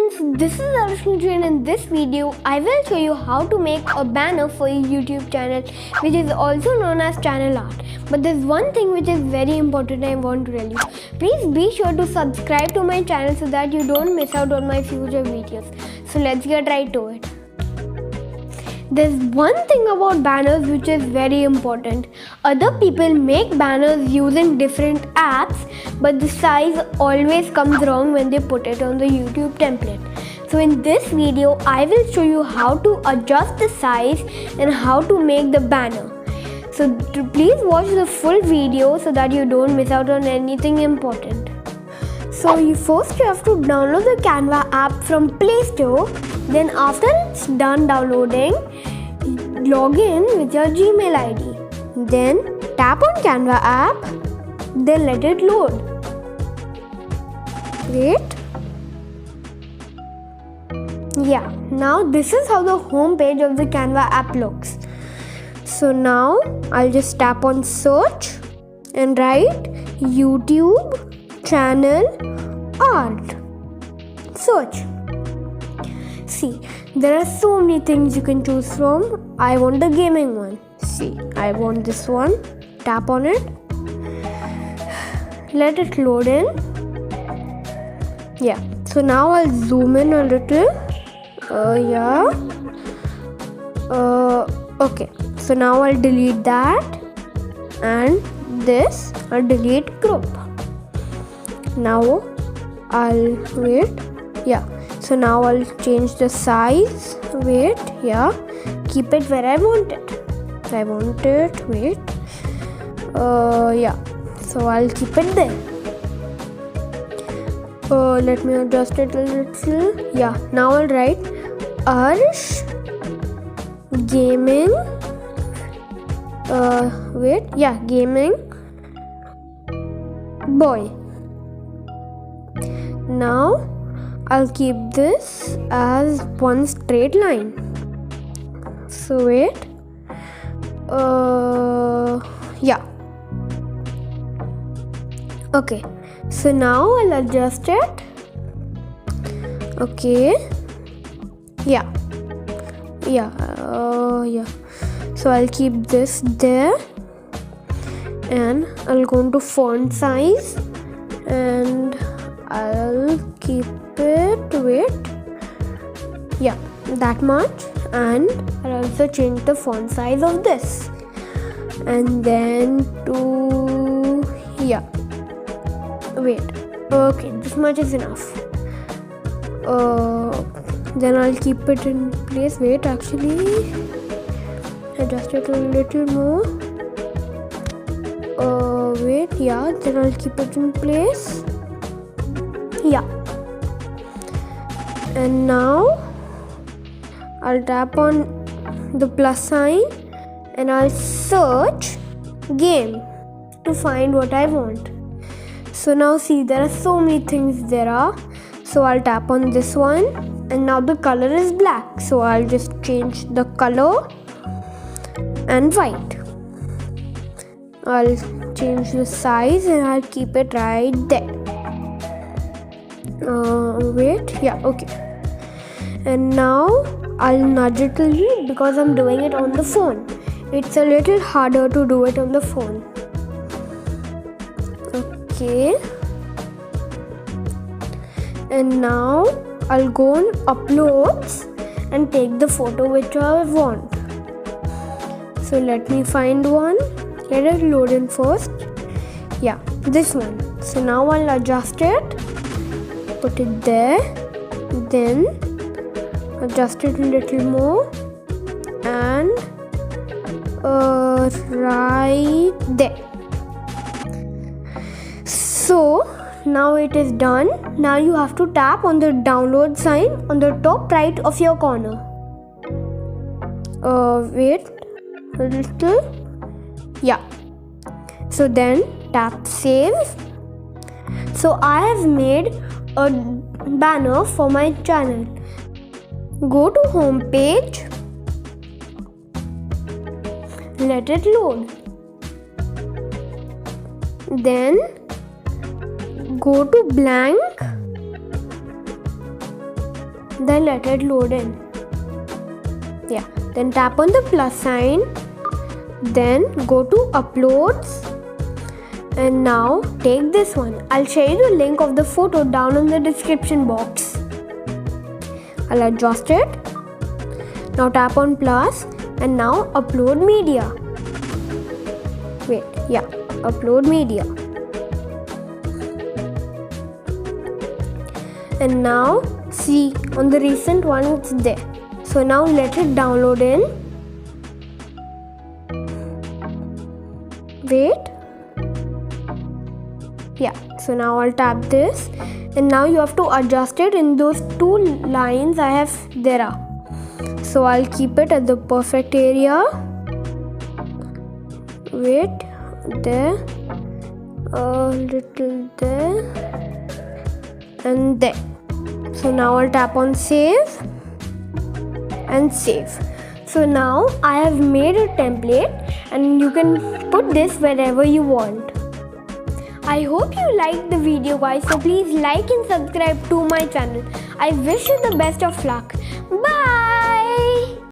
friends, this is Arsh, and in this video I will show you how to make a banner for your YouTube channel, which is also known as channel art. But there's one thing which is very important I want to tell you. Please be sure to subscribe to my channel so that you don't miss out on my future videos. So let's get right to it. There's one thing about banners which is very important. Other people make banners using different apps, but the size always comes wrong when they put it on the YouTube template. So in this video, I will show you how to adjust the size and how to make the banner. So please watch the full video so that you don't miss out on anything important. So you have to download the Canva app from Play Store. Then after it's done downloading, log in with your Gmail ID. Then tap on Canva app. Then let it load. Wait. Yeah, now this is how the home page of the Canva app looks. So now I'll just tap on search and write YouTube channel art. Search. See, there are so many things you can choose from. I want the gaming one. See, I want this one. Tap on it. Let it load in. Yeah, so now I'll zoom in a little. Okay, so now I'll delete that, and this I'll delete group. Now I'll wait. Yeah, so now I'll change the size. Wait, yeah, keep it where I want it. I want it. Wait. Yeah, so I'll keep it there. Let me adjust it a little. Yeah, now I'll write Arsh gaming. Wait, yeah, gaming boy. Now I'll keep this as one straight line. So wait. Yeah. Okay. So now I'll adjust it. Okay. Yeah. Yeah. Yeah. So I'll keep this there, and I'll go into font size, and I'll keep it. Wait. Yeah, that much, and I'll also change the font size of this, and then to wait. Okay, this much is enough. Then I'll keep it in place. Wait, actually, adjust it a little more. Wait, yeah, then I'll keep it in place. Yeah. And now I'll tap on the plus sign and I'll search game to find what I want. So now see, there are so many things there are. So I'll tap on this one, and now the color is black. So I'll just change the color and white. I'll change the size and I'll keep it right there. Wait, yeah, okay. And now I'll nudge it a little because I'm doing it on the phone. It's a little harder to do it on the phone. Okay. And now I'll go on uploads and take the photo which I want. So let me find one. Let it load in first. Yeah, this one. So now I'll adjust it. Put it there. Then adjust it a little more. And right there. So now it is done. Now you have to tap on the download sign on the top right of your corner. Wait a little. Yeah. So then tap save. So I have made a banner for my channel. Go to home page. Let it load. Then go to blank Then let it load in. Yeah, then tap on the plus sign, then go to uploads, and now take this one. I'll share you the link of the photo down in the description box. I'll adjust it. Now tap on plus and now upload media. Wait, yeah, upload media. And now see, on the recent one it's there. So now let it download in. Wait. Yeah, so now I'll tap this, and now you have to adjust it in those two lines I have there. So I'll keep it at the perfect area. Wait, there, a little there, and there. So now I'll tap on save and save. So now I have made a template, and you can put this wherever you want. I hope you liked the video, guys, so please like and subscribe to my channel. I wish you the best of luck. Bye.